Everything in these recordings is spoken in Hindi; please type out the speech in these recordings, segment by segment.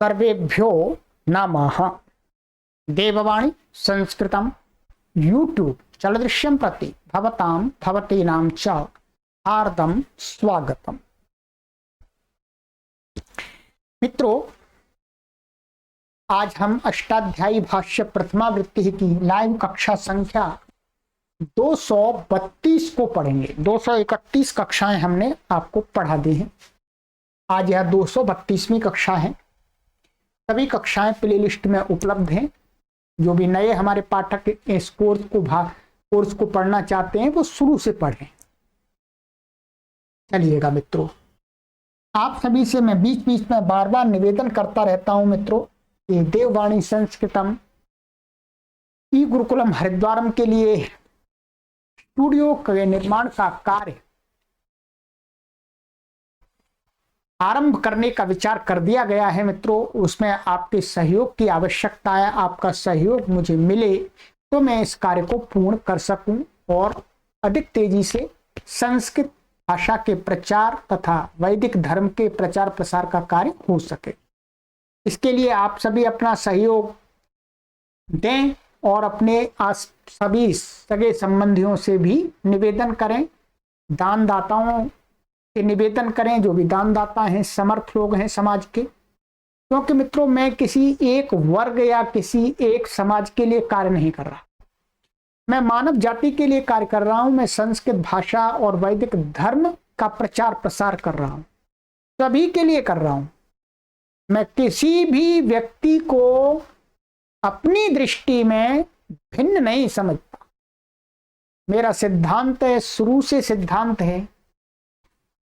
सर्वेभ्यो नमः। देववाणी संस्कृतम यूट्यूब चलदृश्यं प्रति भवतां भवतीनां च हार्दं स्वागतम। मित्रों, आज हम अष्टाध्यायी भाष्य प्रथमावृत्ति की लाइव कक्षा संख्या 232 को पढ़ेंगे। 231 कक्षाएं हमने आपको पढ़ा दी हैं। आज यह 232वीं कक्षा है। सभी कक्षाएं प्लेलिस्ट में उपलब्ध हैं। जो भी नए हमारे पाठक इस कोर्स को पढ़ना चाहते हैं वो शुरू से पढ़ें। चलिएगा मित्रों, आप सभी से मैं बीच बीच में बार बार निवेदन करता रहता हूं मित्रों, ये देववाणी संस्कृतम ई गुरुकुलम हरिद्वारम के लिए स्टूडियो के निर्माण का कार्य आरंभ करने का विचार कर दिया गया है मित्रों। उसमें आपके सहयोग की आवश्यकता है। आपका सहयोग मुझे मिले तो मैं इस कार्य को पूर्ण कर सकूं और अधिक तेजी से संस्कृत भाषा के प्रचार तथा वैदिक धर्म के प्रचार प्रसार का कार्य हो सके। इसके लिए आप सभी अपना सहयोग दें और अपने सभी सगे संबंधियों से भी निवेदन करें, दानदाताओं से निवेदन करें, जो भी दानदाता हैं, समर्थ लोग हैं समाज के। क्योंकि मित्रों, मैं किसी एक वर्ग या किसी एक समाज के लिए कार्य नहीं कर रहा, मैं मानव जाति के लिए कार्य कर रहा हूं। मैं संस्कृत भाषा और वैदिक धर्म का प्रचार प्रसार कर रहा हूं, सभी के लिए कर रहा हूं। मैं किसी भी व्यक्ति को अपनी दृष्टि में भिन्न नहीं समझता। मेरा सिद्धांत है, शुरू से सिद्धांत है,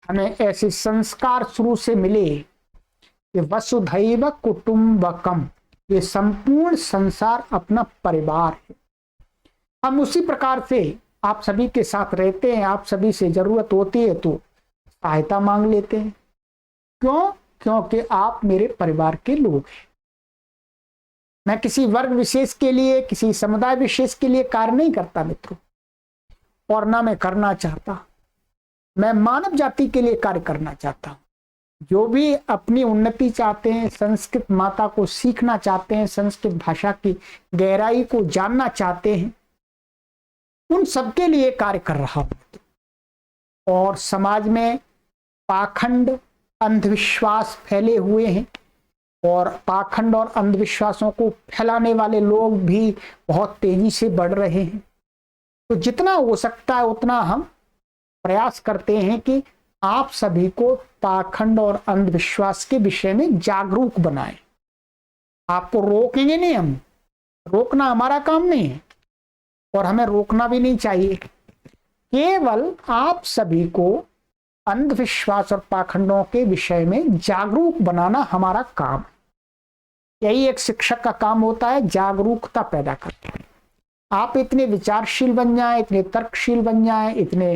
हमें ऐसे संस्कार शुरू से मिले कि वसुधैव कुटुंबकम, ये संपूर्ण संसार अपना परिवार है। हम उसी प्रकार से आप सभी के साथ रहते हैं। आप सभी से जरूरत होती है तो सहायता मांग लेते हैं। क्यों? क्योंकि आप मेरे परिवार के लोग हैं। मैं किसी वर्ग विशेष के लिए, किसी समुदाय विशेष के लिए कार्य नहीं करता मित्रों, और ना मैं करना चाहता। मैं मानव जाति के लिए कार्य करना चाहता हूं। जो भी अपनी उन्नति चाहते हैं, संस्कृत माता को सीखना चाहते हैं, संस्कृत भाषा की गहराई को जानना चाहते हैं, उन सबके लिए कार्य कर रहा हूं। और समाज में पाखंड अंधविश्वास फैले हुए हैं और पाखंड और अंधविश्वासों को फैलाने वाले लोग भी बहुत तेजी से बढ़ रहे हैं। तो जितना हो सकता है उतना हम प्रयास करते हैं कि आप सभी को पाखंड और अंधविश्वास के विषय में जागरूक बनाएं। आपको रोकेंगे नहीं, हम रोकना हमारा काम नहीं है और हमें रोकना भी नहीं चाहिए। केवल आप सभी को अंधविश्वास और पाखंडों के विषय में जागरूक बनाना हमारा काम है। यही एक शिक्षक का काम होता है, जागरूकता पैदा करना। आप इतने विचारशील बन जाएं, इतने तर्कशील बन जाएं, इतने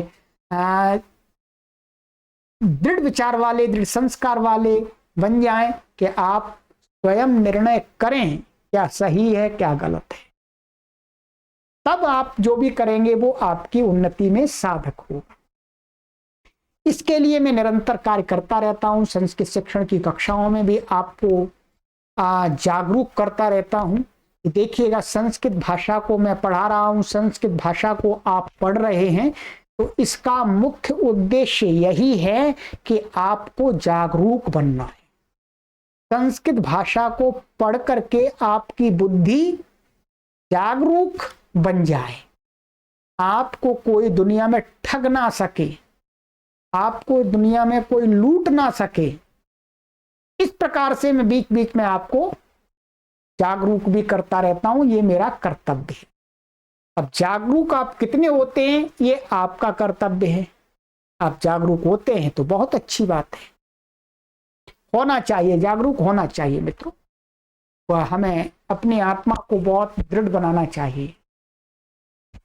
दृढ़ विचार वाले, दृढ़ संस्कार वाले बन जाएं कि आप स्वयं निर्णय करें क्या सही है क्या गलत है। तब आप जो भी करेंगे वो आपकी उन्नति में साधक होगा। इसके लिए मैं निरंतर कार्य करता रहता हूं। संस्कृत शिक्षण की कक्षाओं में भी आपको जागरूक करता रहता हूं। देखिएगा, संस्कृत भाषा को मैं पढ़ा रहा हूं, संस्कृत भाषा को आप पढ़ रहे हैं, तो इसका मुख्य उद्देश्य यही है कि आपको जागरूक बनना है। संस्कृत भाषा को पढ़ करके आपकी बुद्धि जागरूक बन जाए, आपको कोई दुनिया में ठग ना सके, आपको दुनिया में कोई लूट ना सके। इस प्रकार से मैं बीच बीच में आपको जागरूक भी करता रहता हूं। ये मेरा कर्तव्य है। अब जागरूक आप कितने होते हैं ये आपका कर्तव्य है। आप जागरूक होते हैं तो बहुत अच्छी बात है, होना चाहिए, जागरूक होना चाहिए मित्रों। वह हमें अपनी आत्मा को बहुत दृढ़ बनाना चाहिए।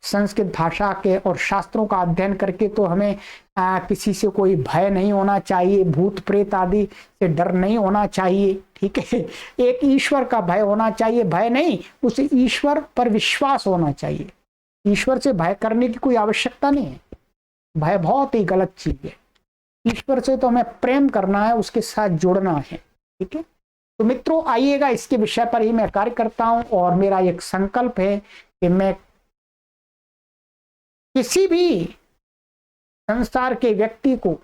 संस्कृत भाषा के और शास्त्रों का अध्ययन करके तो हमें किसी से कोई भय नहीं होना चाहिए, भूत प्रेत आदि से डर नहीं होना चाहिए। ठीक है, एक ईश्वर का भय होना चाहिए, भय नहीं, उस ईश्वर पर विश्वास होना चाहिए। ईश्वर से भय करने की कोई आवश्यकता नहीं है। भय बहुत ही गलत चीज है। ईश्वर से तो हमें प्रेम करना है, उसके साथ जुड़ना है। ठीक है, तो मित्रों आइएगा, इसके विषय पर ही मैं कार्य करता हूं और मेरा एक संकल्प है कि मैं किसी भी संसार के व्यक्ति को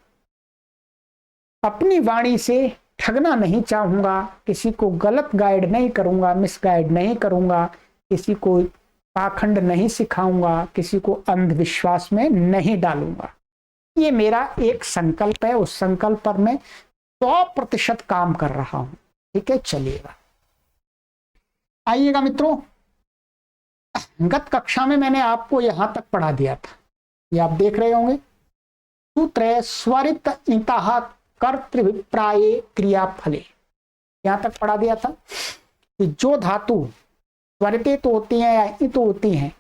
अपनी वाणी से ठगना नहीं चाहूंगा, किसी को गलत गाइड नहीं करूंगा, मिसगाइड नहीं करूंगा, किसी को पाखंड नहीं सिखाऊंगा, किसी को अंधविश्वास में नहीं डालूंगा। ये मेरा एक संकल्प है, उस संकल्प पर मैं 100% काम कर रहा हूं। ठीक है, चलिएगा आइएगा मित्रों। गत कक्षा में मैंने आपको यहां तक पढ़ा दिया था, ये आप देख रहे होंगे। सूत्र है स्वरित इंतः कर्तृभिप्राये क्रियाफले, यहां तक पढ़ा दिया था कि जो धातु स्वरिते तो होती हैं या इत होती हैं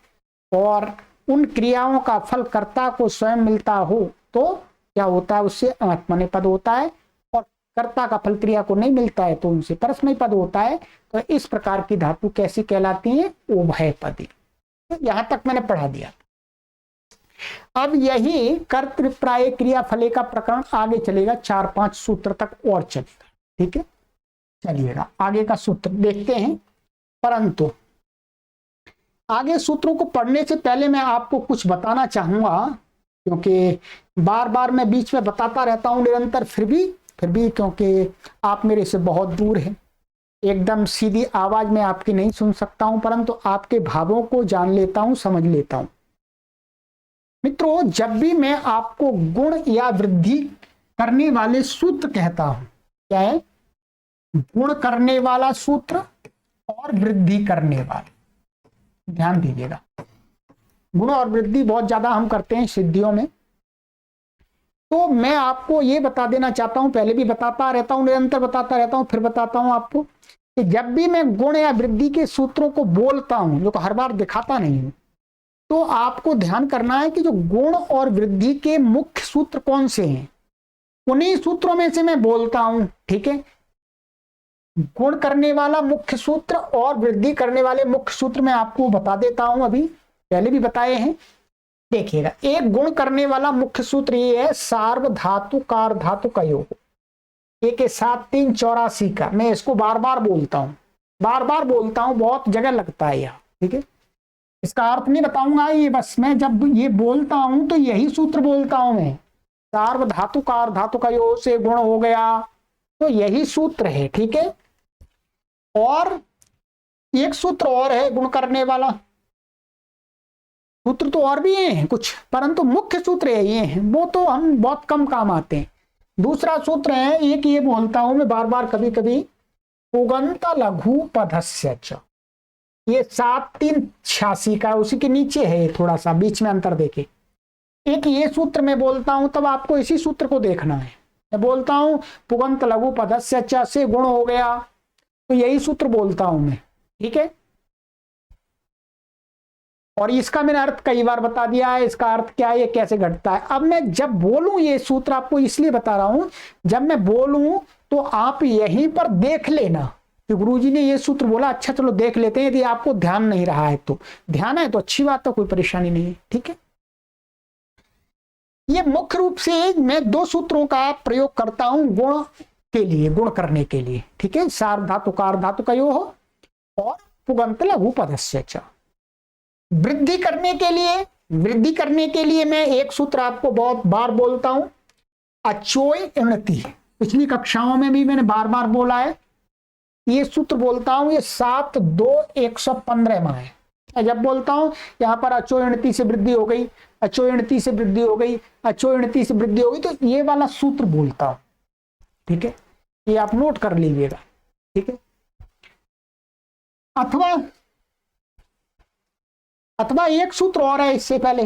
और उन क्रियाओं का फल कर्ता को स्वयं मिलता हो तो क्या होता है, उससे आत्मनेपद होता है, और कर्ता का फल क्रिया को नहीं मिलता है तो उनसे परस्मैपद होता है। तो इस प्रकार की धातु कैसी कहलाती है, उभयपदी। यहां तक मैंने पढ़ा दिया। अब यही कर्तृप्राय क्रिया फले का प्रकरण आगे चलेगा, 4-5 सूत्र तक और चलेगा। ठीक है, चलिएगा आगे का सूत्र देखते हैं। परंतु आगे सूत्रों को पढ़ने से पहले मैं आपको कुछ बताना चाहूंगा, क्योंकि बार बार मैं बीच में बताता रहता हूं निरंतर, फिर भी क्योंकि आप मेरे से बहुत दूर हैं, एकदम सीधी आवाज में आपकी नहीं सुन सकता हूं, परंतु आपके भावों को जान लेता हूं, समझ लेता हूं। मित्रों जब भी मैं आपको गुण या वृद्धि करने वाले सूत्र कहता हूं, क्या है, गुण करने वाला सूत्र और वृद्धि करने वाले, ध्यान दीजिएगा। गुण और वृद्धि बहुत ज्यादा हम करते हैं सिद्धियों में। तो मैं आपको ये बता देना चाहता हूं, पहले भी बताता रहता हूं, निरंतर बताता रहता हूं, फिर बताता हूं आपको कि जब भी मैं गुण या वृद्धि के सूत्रों को बोलता हूं, जो हर बार दिखाता नहीं हूं, तो आपको ध्यान करना है कि जो गुण और वृद्धि के मुख्य सूत्र कौन से हैं, उन्हीं सूत्रों में से मैं बोलता हूं। ठीक है, गुण करने वाला मुख्य सूत्र और वृद्धि करने वाले मुख्य सूत्र मैं आपको बता देता हूं, अभी पहले भी बताए हैं। देखिएगा, एक गुण करने वाला मुख्य सूत्र ये है सार्वधातु कार धातु का योग, 1-7-3-84 का। मैं इसको बार बार बोलता हूं, बहुत जगह लगता है यहाँ। ठीक है, इसका अर्थ नहीं बताऊंगा, ये बस मैं जब ये बोलता हूं तो यही सूत्र बोलता हूं मैं। सार्वधातु कार धातु का योग से गुण हो गया, तो यही सूत्र है। ठीक है, और एक सूत्र और है गुण करने वाला, सूत्र तो और भी हैं कुछ, परंतु मुख्य सूत्र ये हैं, वो तो हम बहुत कम काम आते हैं। दूसरा सूत्र है, एक ये बोलता हूं मैं बार बार कभी कभी, पुगंत लघु पदस्य च, ये 7-3-86 का, उसी के नीचे है, थोड़ा सा बीच में अंतर देखे। एक ये सूत्र मैं बोलता हूं, तब आपको इसी सूत्र को देखना है। मैं बोलता हूं पुगंत लघु पदस्य च से गुण हो गया, तो यही सूत्र बोलता हूं मैं। ठीक है, और इसका मैंने अर्थ कई बार बता दिया है, इसका अर्थ क्या है, ये कैसे घटता है। अब मैं जब बोलूं, ये सूत्र आपको इसलिए बता रहा हूं, जब मैं बोलूं तो आप यहीं पर देख लेना कि गुरुजी ने ये सूत्र बोला, अच्छा चलो देख लेते हैं। यदि आपको ध्यान नहीं रहा है तो, ध्यान है तो अच्छी बात है, कोई परेशानी नहीं है। ठीक है, ये मुख्य रूप से मैं 2 सूत्रों का प्रयोग करता हूं गुण के लिए, गुण करने के लिए। ठीक है, सार्वधातु कार धातु का योग और पुगंत लघु पदस्य च। वृद्धि करने के लिए मैं एक सूत्र आपको बहुत बार बोलता हूं, अचोय इणति। पिछली कक्षाओं में भी मैंने बार बार बोला है, ये सूत्र बोलता हूं, ये 7-2-115 में है। जब बोलता हूं यहां पर अचोय इणति से वृद्धि हो गई, अचोय इणति से वृद्धि हो गई, अचोय इणति से वृद्धि हो गई, तो ये वाला सूत्र बोलता हूं। ठीक है, ये आप नोट कर लीजिएगा। ठीक है, अथवा एक सूत्र और है इससे पहले,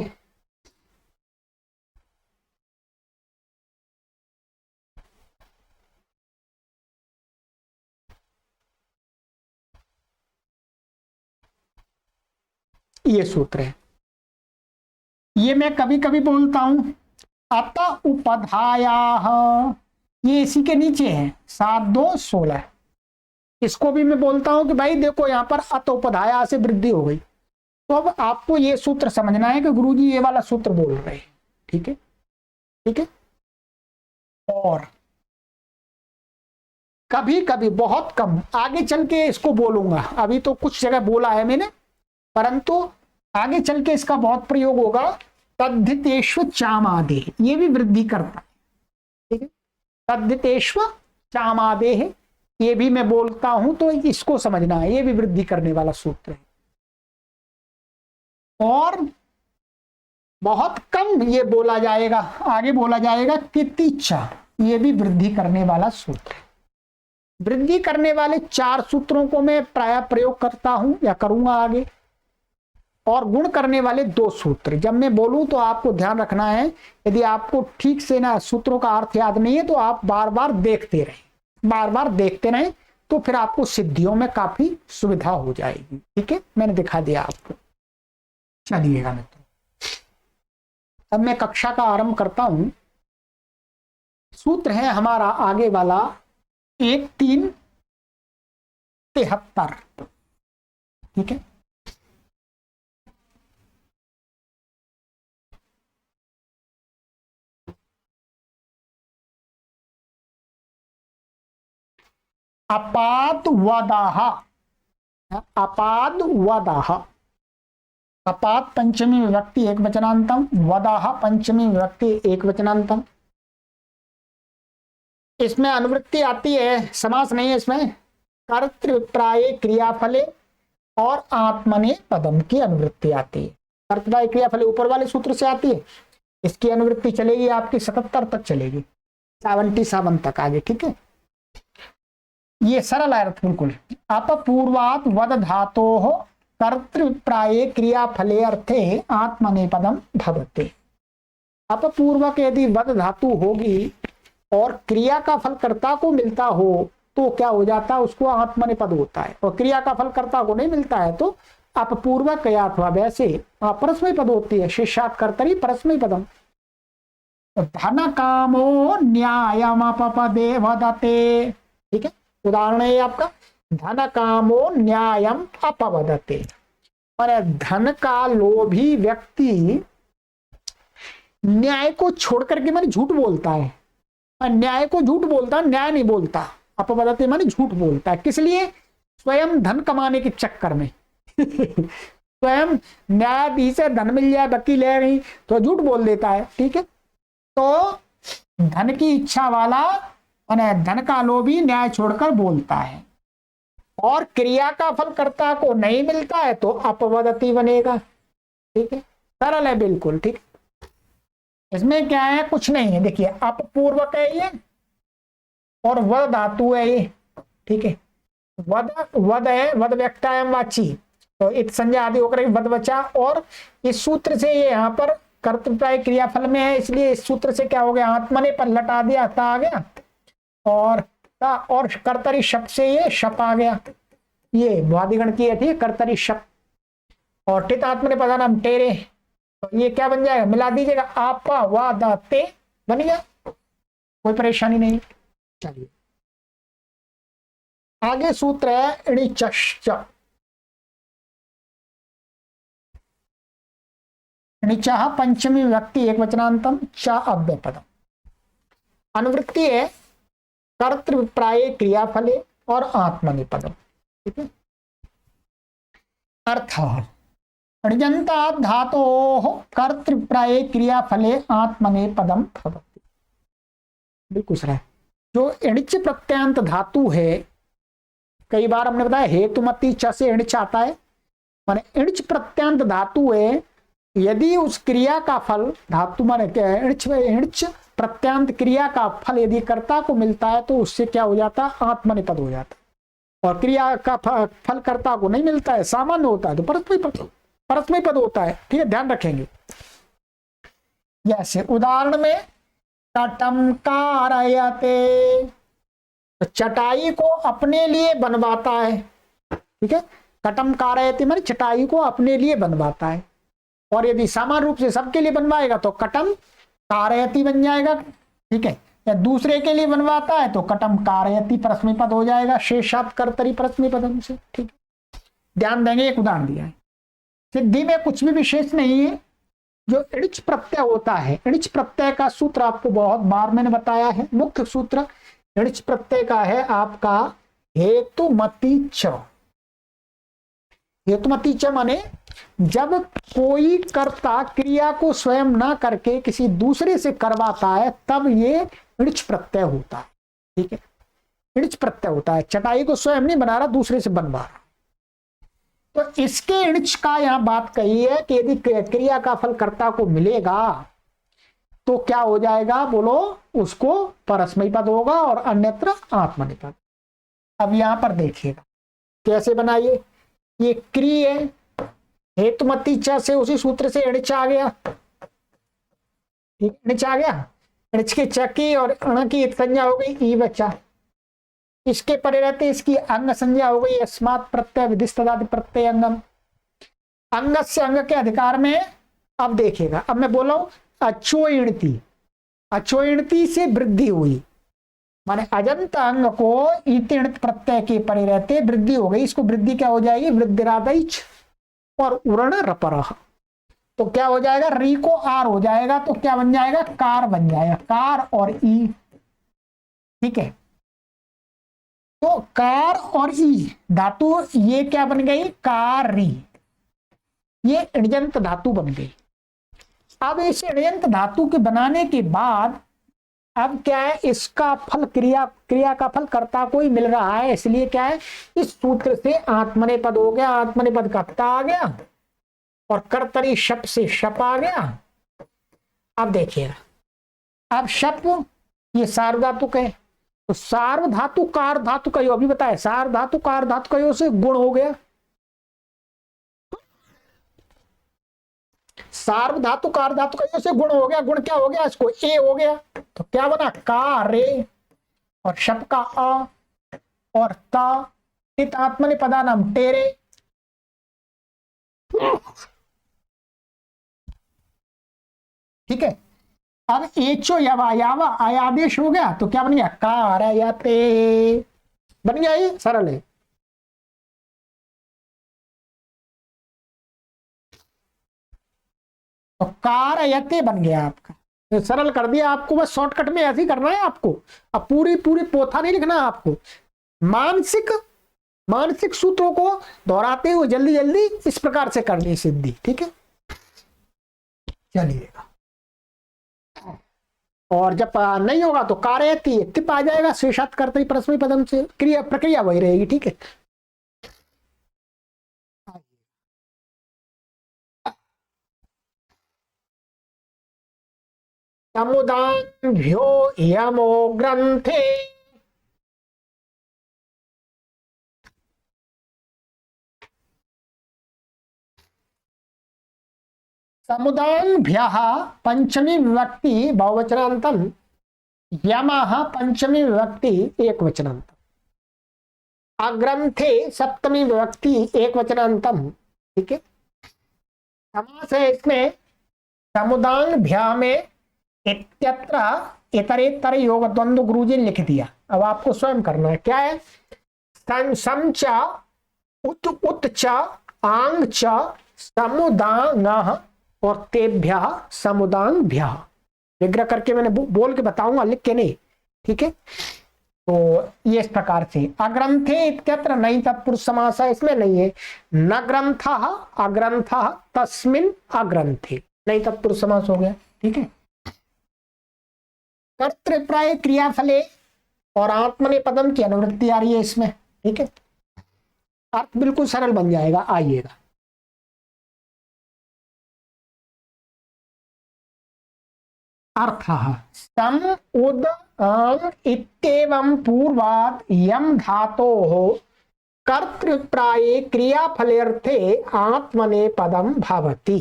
ये सूत्र है, ये मैं कभी कभी बोलता हूं अत उपधाया, ये इसी के नीचे है 7-2-16। इसको भी मैं बोलता हूं कि भाई देखो यहां पर अत उपधाया से वृद्धि हो गई, तो अब आपको ये सूत्र समझना है कि गुरुजी ये वाला सूत्र बोल रहे हैं। ठीक है, ठीक है, और कभी कभी, बहुत कम, आगे चल के इसको बोलूंगा, अभी तो कुछ जगह बोला है मैंने, परंतु आगे चल के इसका बहुत प्रयोग होगा। तद्धितेष्व चामादे, ये भी वृद्धि करता है, ठीक है। तद्धितेष्व चामादे है, ये भी मैं बोलता हूं तो इसको समझना है, ये भी वृद्धि करने वाला सूत्र है। और बहुत कम ये बोला जाएगा, आगे बोला जाएगा कि तीचा, ये भी वृद्धि करने वाला सूत्र है। वृद्धि करने वाले 4 सूत्रों को मैं प्राय प्रयोग करता हूं या करूंगा आगे, और गुण करने वाले 2 सूत्र। जब मैं बोलूं तो आपको ध्यान रखना है, यदि आपको ठीक से ना सूत्रों का अर्थ याद नहीं है तो आप बार बार देखते रहें, बार बार देखते रहें, तो फिर आपको सिद्धियों में काफी सुविधा हो जाएगी, ठीक है। मैंने दिखा दिया आपको, चलिएगा मित्रों, अब मैं कक्षा का आरंभ करता हूं। सूत्र है हमारा आगे वाला 1373, ठीक है। अपाद वदाह, अपाद वदाह, अपाद पंचमी विभक्ति एक वचनांतम, वदाह पंचमी विभक्ति एक वचनांतम। इसमें अनुवृत्ति आती है, समास नहीं है इसमें, कर्तृप्राय क्रियाफले और आत्मने पदम की अनुवृत्ति आती है। कर्तृप्राय क्रियाफले ऊपर वाले सूत्र से आती है, इसकी अनुवृत्ति चलेगी आपकी 77 तक चलेगी, 77 तक आगे, ठीक है। ये सरल अर्थ बिल्कुल। अपपूर्वात वद धातोः कर्तृप्राये क्रियाफले अर्थे आत्मनेपदम भवते। अपपूर्वक यदि वद धातु होगी और क्रिया का फल कर्ता को मिलता हो तो क्या हो जाता है, उसको आत्मनेपद होता है, और क्रिया का फल कर्ता को नहीं मिलता है तो अपपूर्वक या अथवा वैसे परस्मै पद होती है, शिष्यात् कर्तरि परस्मै पदम। धन कामो न्यायमपपदे वदते, ठीक है। उदाहरण है आपका, धन कामो न्यायम अपवदते, और धन का लोभी व्यक्ति न्याय को छोड़ करके माने झूठ बोलता है, न्याय को झूठ बोलता, न्याय नहीं बोलता, अपवदते माने झूठ बोलता है। किस लिए? स्वयं धन कमाने के चक्कर में स्वयं न्यायाधीश से धन मिल जाए, वकील है नहीं तो झूठ बोल देता है, ठीक है। तो धन की इच्छा वाला धन का लोभी न्याय छोड़कर बोलता है, और क्रिया का फल कर्ता को नहीं मिलता है तो अपवदति बनेगा, ठीक है। सरल है बिल्कुल, ठीक। इसमें क्या है, कुछ नहीं है, देखिए अपपूर्वक है ये और वद धातु है ये, ठीक है। वद है, वद व्यक्तायम वाची, तो इत संज्ञा आदि होकर वद बचा, और इस सूत्र से ये यहाँ पर कर्तृप्राय क्रियाफल में है, इसलिए इस सूत्र से क्या हो गया, आत्मने पर लटा दिया, ता आ गया, और कर्तरी शप से ये शप आ गया, ये वादिगण की है, ठीक है, कर्तरी शप, और टित आत्मने पदानाम टेरे, तो ये क्या बन जाएगा, मिला दीजिएगा, आपा वादते बन गया, कोई परेशानी नहीं। चलिए आगे सूत्र है णिचश्च, णिचः पंचमी विभक्ति एक वचनांतम, च अव्यय पदम। अनुवृत्ति है कर्तृप्राय क्रियाफले और आत्मनेपदम, ठीक है। अर्थ णिजन्तात् धातोः कर्तृप्राय क्रियाफले आत्मनेपदम भवति। बिल्कुल सही। जो णिच प्रत्यंत धातु है, कई बार हमने बताया हेतुमति च से णिच आता है, माने णिच प्रत्यंत धातु है, यदि उस क्रिया का फल धातु माने णिच प्रत्यांत क्रिया का फल यदि कर्ता को मिलता है तो उससे क्या हो जाता है, आत्मनेपद हो जाता है, और क्रिया का फल कर्ता को नहीं मिलता है, सामान्य होता है तो परस्मै पद होता है, ठीक है, ध्यान रखेंगे। जैसे उदाहरण में कटम कारयते, तो चटाई को अपने लिए बनवाता है, ठीक है। कटम कारयते माने चटाई को अपने लिए बनवाता है, और यदि समान रूप से सबके लिए बनवाएगा तो कटम कारयति बन जाएगा, ठीक है। या दूसरे के लिए बनवाता है तो कटम कारयति परस्मै पद हो जाएगा, शेषात् कर्तरि परस्मै पदम से, ठीक है। ध्यान देंगे, एक उदाहरण दिया है। सिद्धि में कुछ भी विशेष नहीं है, जो णिच प्रत्यय होता है, णिच प्रत्यय का सूत्र आपको बहुत बार मैंने बताया है, मुख्य सूत्र णिच प्रत्यय का है आपका हेतुमती च। हेतुमती च माने जब कोई कर्ता क्रिया को स्वयं ना करके किसी दूसरे से करवाता है तब ये णिच प्रत्यय होता है। ठीक है, णिच प्रत्यय होता है। चटाई को स्वयं नहीं बना रहा, दूसरे से बनवा रहा। तो इसके णिच का यहां बात कही है कि यदि क्रिया का फल कर्ता को मिलेगा तो क्या हो जाएगा, बोलो, उसको परस्मयी पद होगा और अन्यत्र आत्मनेपद। अब यहां पर देखिएगा कैसे बनाइए। ये क्रिय है, हेतुमती च से उसी सूत्र से णिच आ गया। णिच आ गया, णिच की च की और अण की एक संज्ञा हो गई, ई बचा। इसके परे रहते इसकी अंग संज्ञा हो गई, अस्मात् प्रत्यय विधिस्तदादि प्रत्यय अंगम। अंग से अंग के अधिकार में। अब देखिएगा, अब मैं बोला हूं अचोइणति, अचोइणति से वृद्धि हुई, माने अजंत अंग को ईतिणित प्रत्यय के परे रहते वृद्धि हो गई। इसको वृद्धि क्या हो जाएगी, वृद्धिरादैच और उरण रपरः। तो क्या हो जाएगा, री को आर हो जाएगा, तो क्या बन जाएगा, कार बन जाएगा, कार और ई। ठीक है, तो कार और ई धातु ये क्या बन गई, कारी, ये ऋजंत धातु बन गई। अब इस ऋजंत धातु के बनाने के बाद अब क्या है, इसका फल क्रिया का फल कर्ता को ही मिल रहा है, इसलिए क्या है, इस सूत्र से आत्मनेपद हो गया। आत्मनेपद का ता आ गया और कर्तरी शप से शप आ गया। अब देखिएगा, अब शप ये सार्वधातुक है, तो सार्वधातु कार धातु का अभी बताया, सार्वधातु कार धातु का से गुण हो गया। सार्वधातु कार धातु का से गुण हो गया। गुण क्या हो गया, इसको ए हो गया, तो क्या बना, का रे और शप का अ और ता, इत आत्मनेपदा नाम टेरे। ठीक है, अब एचो यवा यावा आयादेश हो गया, तो क्या बन गया, कारयते बन गया। ये सरल है। तो कारयते बन गया आपका, तो सरल कर दिया आपको। बस शॉर्टकट में ऐसे ही करना है आपको, अब पूरी पूरी पोथा नहीं लिखना है आपको। मानसिक सूत्रों को दोहराते हुए जल्दी जल्दी इस प्रकार से करनी सिद्धि। ठीक है, चलिएगा। और जब नहीं होगा तो कार्यति टिप आ जाएगा, शेषात करते ही परस्मय पदम से क्रिया प्रक्रिया वही रहेगी। ठीक है, समुदाभ्यो यमो ग्रंथे समुदाभ्यः पंचमी विभक्ति बहुवचनांतम, यमः पंचमी विभक्ति एक वचनांतम, अग्रंथे सप्तमी विभक्ति एक वचनांतम। ठीक है, समास है इसमें समुदाभ्या में इत्यत्र इतरेतर योग द्वंद्व गुरुजी ने लिख दिया। अब आपको स्वयं करना है, क्या है, समच उत उत च आंग च समुदांग और तेभ्य समुदांभ्य। विग्रह करके मैंने बोल के बताऊंगा, लिख के नहीं। ठीक है, तो ये इस प्रकार से अग्रंथे इत्यत्र नहीं तत्पुरुष समास है, इसमें नहीं है। न ग्रंथ अग्रंथ तस्मिन अग्रंथे, नहीं तत्पुरुष समास हो गया। ठीक है, कर्तृप्राय क्रियाफले और आत्मनेपदम की अनुवृत्ति आ रही है इसमें। ठीक है, अर्थ बिल्कुल सरल बन जाएगा। आइएगा, अर्थ सम उद इत्येवं पूर्वात् यम धातोः कर्तृप्राये क्रियाफलेर्थे आत्मनेपदम भवति,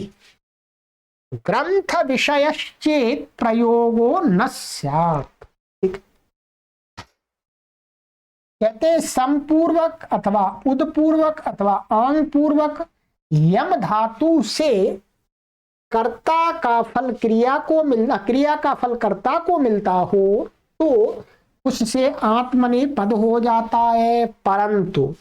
ग्रंथ विषयश्चेत प्रयोगो न स्यात्। कहते समपूर्वक अथवा उदपूर्वक अथवा आंग पूर्वक यम धातु से कर्ता का फल क्रिया का फल कर्ता को मिलता हो तो उससे आत्मनेपद हो जाता है। परंतु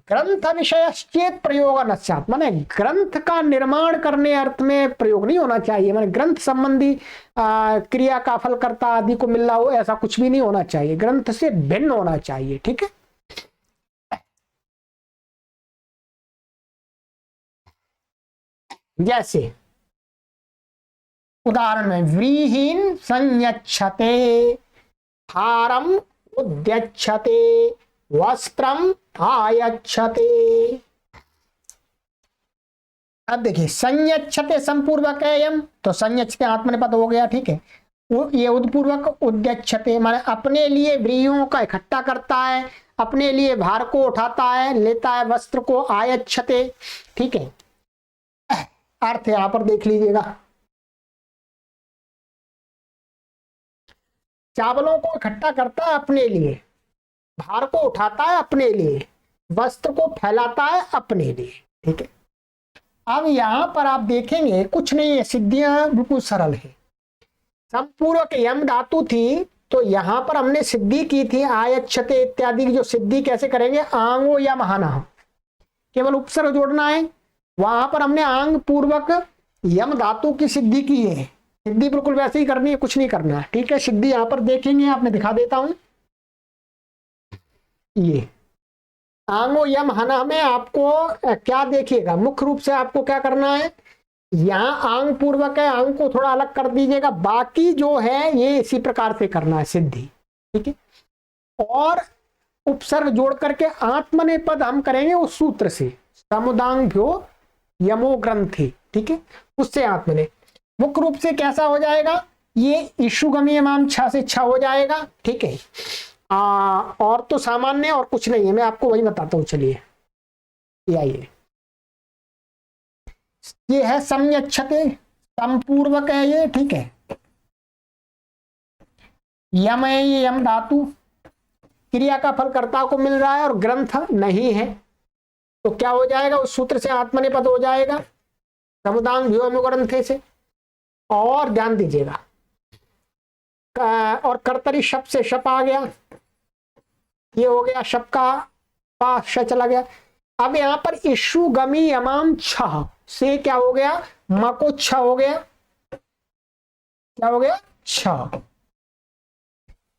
ग्रंथ विषय चेत प्रयोग न स्यात्, माने ग्रंथ का निर्माण करने अर्थ में प्रयोग नहीं होना चाहिए, माने ग्रंथ संबंधी क्रिया का फल कर्ता आदि को मिल रहा हो ऐसा कुछ भी नहीं होना चाहिए, ग्रंथ से भिन्न होना चाहिए। ठीक है, जैसे उदाहरण में व्रीहीन संयच्छते, हारम उद्यच्छते, वस्त्रम आयच्छते। अब देखिए संयच्छते संपूर्वक है यम, तो संयच्छते आत्मनेपद हो गया। ठीक है, ये उद्पूर्वक उद्यच्छते माने अपने लिए व्रीहियों का इकट्ठा करता है, अपने लिए भार को उठाता है, लेता है वस्त्र को। आयच्छते, ठीक है, अर्थ यहां पर देख लीजिएगा, चावलों को इकट्ठा करता है अपने लिए, भार को उठाता है अपने लिए, वस्त्र को फैलाता है अपने लिए। ठीक है, अब यहां पर आप देखेंगे कुछ नहीं है, सिद्धियां बिल्कुल सरल है। संपूर्वक यम धातु थी तो यहां पर हमने सिद्धि की थी आयच्छते इत्यादि की, जो सिद्धि कैसे करेंगे, आंगो या महाना, केवल उपसर्ग जोड़ना है। वहां पर हमने आंग पूर्वक यम धातु की सिद्धि की है, सिद्धि बिल्कुल वैसे ही करनी है, कुछ नहीं करना है। ठीक है, सिद्धि यहां पर देखेंगे, आपने दिखा देता हूं, ये आंगो यम हना में आपको क्या देखिएगा, मुख्य रूप से आपको क्या करना है, यहां आंग पूर्वक है, आंग को थोड़ा अलग कर दीजिएगा, बाकी जो है ये इसी प्रकार से करना है सिद्धि। ठीक है, और उपसर्ग जोड़ करके आत्मनेपद हम करेंगे उस सूत्र से, समुदांग भ्यो यमो ग्रंथि। ठीक है, उससे आत्मने मुख्य रूप से कैसा हो जाएगा, ये इशुगमी इमाम छा से छा हो जाएगा। ठीक है, और तो सामान्य और कुछ नहीं है, मैं आपको वही बताता हूं। चलिए आइए, ये है संयच्छते, संपूर्वक है ये। ठीक है, यम है, ये यम धातु क्रिया का फल कर्ता को मिल रहा है और ग्रंथ नहीं है, तो क्या हो जाएगा, उस सूत्र से आत्मनेपद हो जाएगा समुदांग भ्यो ग्रंथे से। और ध्यान दीजिएगा, और कर्तरी शप से शप आ गया, ये हो गया, शप का पास चला गया। अब यहां पर इशु गमी यमाम छह से क्या हो गया, मको छ हो गया, क्या हो गया, छ।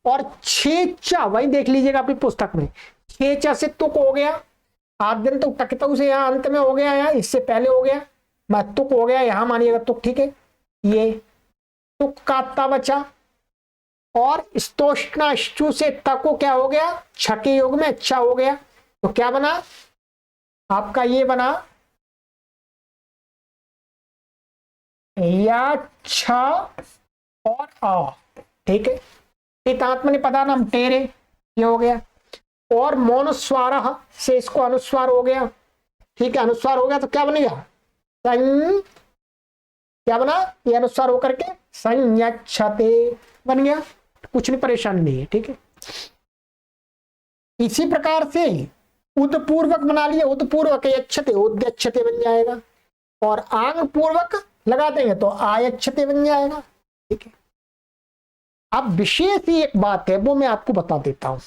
और छेचा वही देख लीजिएगा अपनी पुस्तक में, छेचा से तुक हो गया, आद्यन तो टकतु से यहां अंत में हो गया, यहाँ इससे पहले हो गया, मैं तुक हो गया, यहां मानिएगा तुक। ठीक है, ये तुक का बचा, और स्तोष्णाश्चु से तको क्या हो गया, छके योग में अच्छा हो गया, तो क्या बना आपका, ये बना या छ और आ। ठीक है, आत्मने पदा नाम टेरे, ये हो गया, और मोनुस्वार से इसको अनुस्वार हो गया। ठीक है, अनुस्वार हो गया तो क्या बनेगा, क्या बना, ये अनुस्वार होकर के संयच्छते बन गया, कुछ नहीं, परेशानी नहीं है। ठीक है, इसी प्रकार से उदपूर्वक बना लिया, उदपूर्वक यच्छते उद्यच्छते बन जाएगा, और आंग पूर्वक लगा देंगे तो आयच्छते बन जाएगा। ठीक है, अब विशेष ही एक बात है, वो मैं आपको बता देता हूं।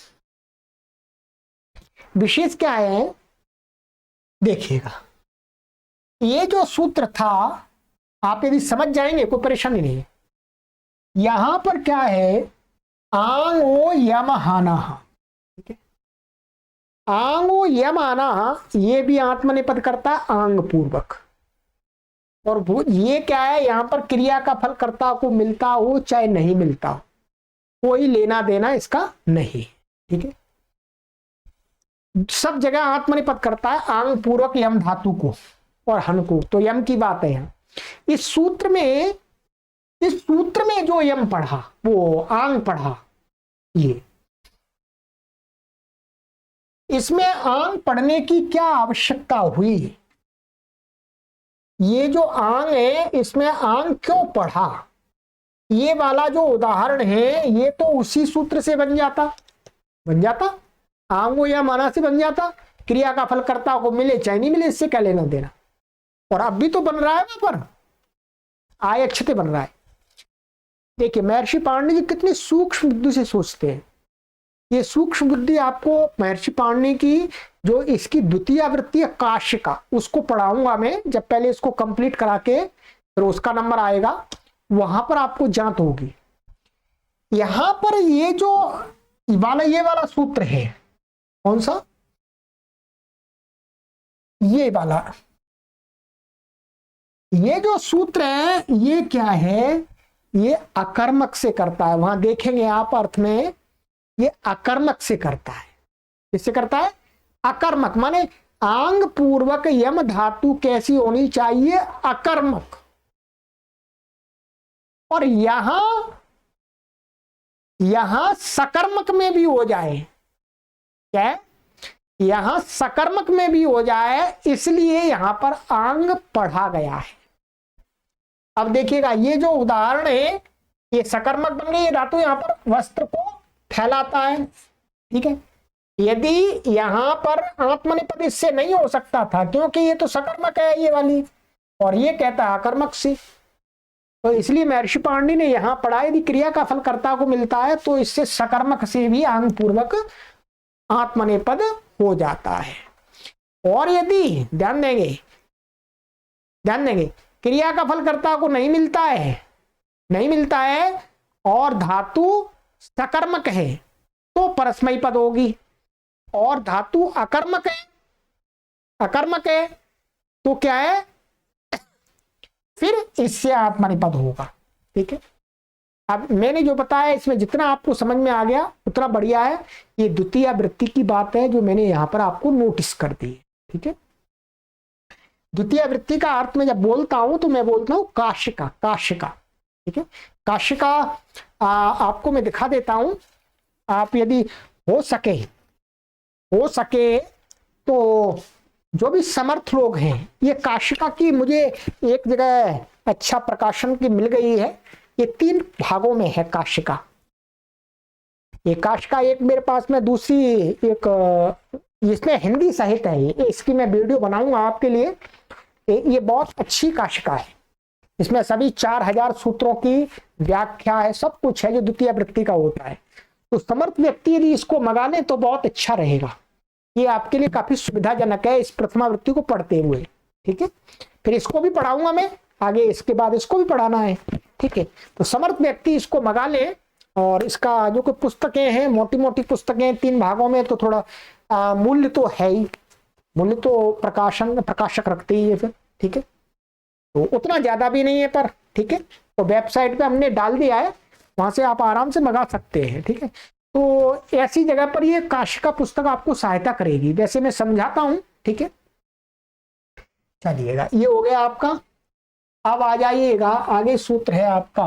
विशेष क्या है, देखिएगा, ये जो सूत्र था आप यदि समझ जाएंगे कोई परेशानी नहीं है। यहां पर क्या है, आंगो यमहाना। ठीक है, आंगो यमाना, ये भी आत्मनेपद करता है आंग पूर्वक, और ये क्या है, यहां पर क्रिया का फल कर्ता को मिलता हो चाहे नहीं मिलता हो, कोई लेना देना इसका नहीं। ठीक है, सब जगह आत्मनेपद करता है आंग पूर्वक यम धातु को और हन को, तो यम की बात है यहाँ। इस सूत्र में जो यम पढ़ा वो आंग पढ़ा, ये इसमें आंग पढ़ने की क्या आवश्यकता हुई, ये जो आंग है इसमें आंग क्यों पढ़ा, ये वाला जो उदाहरण है ये तो उसी सूत्र से बन जाता आंगो या माना से बन जाता, क्रिया का फल कर्ता को मिले चाहे नहीं मिले, इससे क्या लेना देना। और अब भी तो बन रहा है वहां पर आयच्छते बन रहा है। देखिए महर्षि पाणिनि जी कितनी सूक्ष्म बुद्धि से सोचते हैं, ये सूक्ष्म बुद्धि आपको महर्षि पाणिनि की जो इसकी द्वितीय आवृत्ति है काशिका, उसको पढ़ाऊंगा मैं, जब पहले इसको कंप्लीट करा के फिर उसका नंबर आएगा, वहां पर आपको जांच होगी। यहां पर ये जो ये वाला सूत्र है, कौन सा, ये वाला, ये जो सूत्र है ये क्या है, ये अकर्मक से करता है। वहां देखेंगे आप अर्थ में, ये अकर्मक से करता है। किससे करता है? अकर्मक, माने आंग पूर्वक यम धातु कैसी होनी चाहिए? अकर्मक। और यहां सकर्मक में भी हो जाए, क्या है? यहां सकर्मक में भी हो जाए, इसलिए यहां पर आंग पढ़ा गया है। अब देखिएगा, ये जो उदाहरण है, ये सकर्मक बन गई, ये धातु यहां पर वस्त्र को फैलाता है, ठीक है। यदि यहां पर आत्मनेपद इससे नहीं हो सकता था, क्योंकि ये तो सकर्मक है ये वाली, और ये कहता है अकर्मक से, तो इसलिए महर्षि पाणिनि ने यहां पढ़ा यदि क्रिया का फल कर्ता को मिलता है तो इससे सकर्मक से भी आंग पूर्वक आत्मनेपद हो जाता है। और यदि ध्यान देंगे क्रिया का फल कर्ता को नहीं मिलता है और धातु सकर्मक है तो परस्मयी पद होगी, और धातु अकर्मक है तो क्या है, फिर इससे आत्मनेपद होगा, ठीक है। अब मैंने जो बताया इसमें जितना आपको समझ में आ गया उतना बढ़िया है। ये द्वितीय वृत्ति की बात है जो मैंने यहां पर आपको नोटिस कर दी है, ठीक है। द्वितीय वृत्ति का अर्थ में जब बोलता हूं तो मैं बोलता हूं काशिका, ठीक है। काशिका आपको मैं दिखा देता हूं, आप यदि हो सके तो जो भी समर्थ लोग हैं, ये काशिका की मुझे एक जगह अच्छा प्रकाशन की मिल गई है, ये 3 भागों में है काशिका। ये काशिका एक मेरे पास में, दूसरी एक इसमें हिंदी साहित्य है, इसकी मैं वीडियो बनाऊंगा आपके लिए। ये बहुत अच्छी काशिका है, इसमें सभी 4000 सूत्रों की व्याख्या है, सब कुछ है जो द्वितीय वृत्ति का होता है। तो समर्थ व्यक्ति यदि इसको मंगा ले तो बहुत अच्छा रहेगा, ये आपके लिए काफी सुविधाजनक है इस प्रथमा वृत्ति को पढ़ते हुए, ठीक है। फिर इसको भी पढ़ाऊंगा मैं आगे, इसके बाद इसको भी पढ़ाना है, ठीक है। तो समर्थ व्यक्ति इसको मंगा ले, और इसका जो कोई पुस्तकें हैं, मोटी मोटी पुस्तकें 3 भागों में, तो थोड़ा मूल्य तो है ही, मूल्य तो प्रकाशक रखते ही है फिर, ठीक है। तो उतना ज्यादा भी नहीं है पर, ठीक है। तो वेबसाइट पे हमने डाल दिया है, वहां से आप आराम से मंगा सकते हैं, ठीक है। तो ऐसी जगह पर ये काशिका पुस्तक आपको सहायता करेगी, वैसे मैं समझाता हूं, ठीक है। चलिएगा, ये हो गया आपका। अब आ जाइएगा, आगे सूत्र है आपका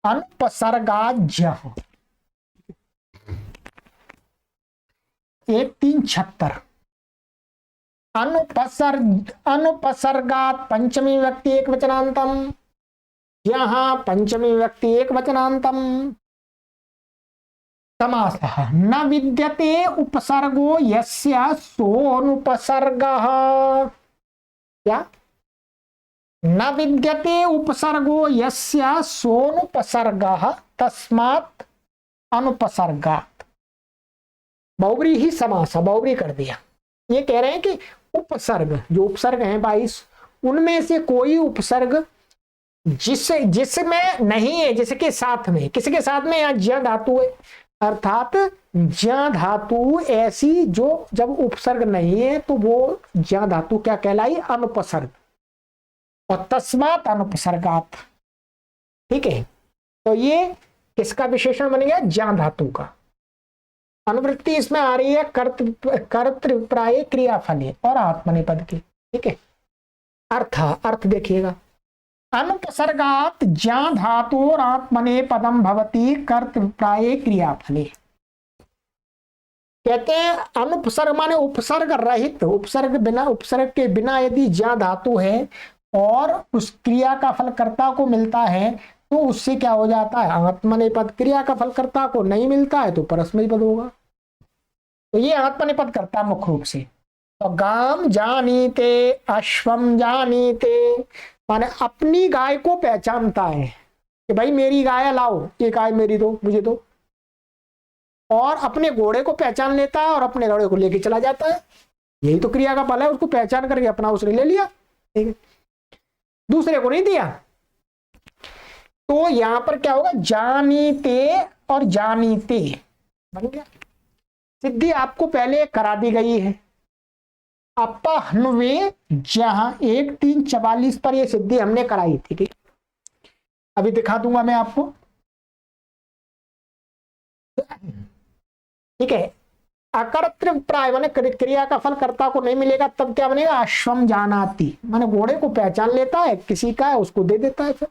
अनुपसर्गाज्य, 1376। अनुपसर्गात पंचमी व्यक्ति एक वचनांतम, यहां पंचमी व्यक्ति एक वचनांतम समासः न विद्यते उपसर्गो यस्य सोनुपसर्गः। क्या? न विद्यते उपसर्गो यस्य सोनुपसर्गः तस्मात् अनुपसर्गात्। बहुब्री ही समास, बहुब्री कर दिया। ये कह रहे हैं कि उपसर्ग, जो उपसर्ग हैं 22, उनमें से कोई उपसर्ग जिसमें नहीं है, जिसके साथ में, किसके साथ में, यहाँ ज्या धातु है, अर्थात ज्या धातु ऐसी जो जब उपसर्ग नहीं है तो वो ज्या धातु क्या कहलाई? अनुपसर्ग। और तस्मात् अनुपसर्गात्, ठीक है। तो ये किसका विशेषण बन गया? ज्या धातु का। अनुवृत्ति इसमें आ रही है कर्तृप्राय क्रियाफले और आत्मनेपद की, ठीक है। अर्थ देखिएगा, अनुपसर्गात् ज्या धातोर आत्मनेपदम भवति कर्तृप्राय क्रियाफले। कहते हैं अनुपसर्ग माने उपसर्ग रहित, उपसर्ग के बिना यदि ज्या धातु है और उस क्रिया का फल कर्ता को मिलता है तो उससे क्या हो जाता है? आत्मनेपद। क्रिया का फल कर्ता को नहीं मिलता है तो परस्मयी पद होगा। तो ये आत्मनेपद करता मुख्य रूप से। तो गाम जानीते, अश्वम जानीते, माने अपनी गाय को पहचानता है कि भाई मेरी गाय लाओ, ये गाय मेरी दो, मुझे दो। और अपने घोड़े को पहचान लेता है और अपने घोड़े को लेके चला जाता है। यही तो क्रिया का फल है, उसको पहचान करके अपना उसने ले लिया, ठीक है, दूसरे को नहीं दिया। तो यहां पर क्या होगा, जानीते और जानीते बन गया। सिद्धि आपको पहले करा दी गई है। अपहनवे जहां 1:3:44 पर यह सिद्धि हमने कराई थी, ठीक, अभी दिखा दूंगा मैं आपको, ठीक है। अकर्तृ प्राय माने क्रिया का फल कर्ता को नहीं मिलेगा, तब क्या बनेगा, अश्वम जानाति, माने घोड़े को पहचान लेता है, किसी का है उसको दे देता है, फिर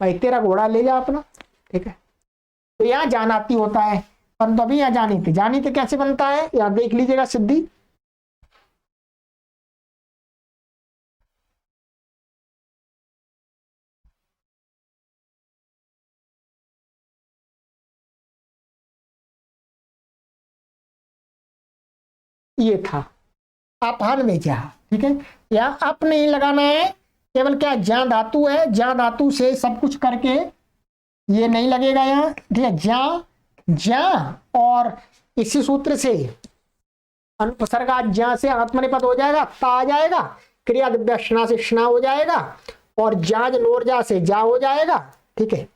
भाई तेरा घोड़ा ले जा अपना, ठीक है। तो यहाँ जानाति होता है, परंतु अभी यहाँ जानीते। जानीते कैसे बनता है, यहाँ देख लीजिएगा सिद्धि, ये था अपहन में जा, ठीक है। यहाँ अप नहीं लगाना है, केवल क्या ज्या धातु है, ज्या धातु से सब कुछ करके ये नहीं लगेगा यहाँ, ठीक है। ज्या ज्या और इसी सूत्र से अनुपसर्गा ज्या से आत्मनिपद हो जाएगा, ता आ जाएगा, क्रिया दिव्यना से शना हो जाएगा, और जाज नोरजा से जा हो जाएगा, ठीक है।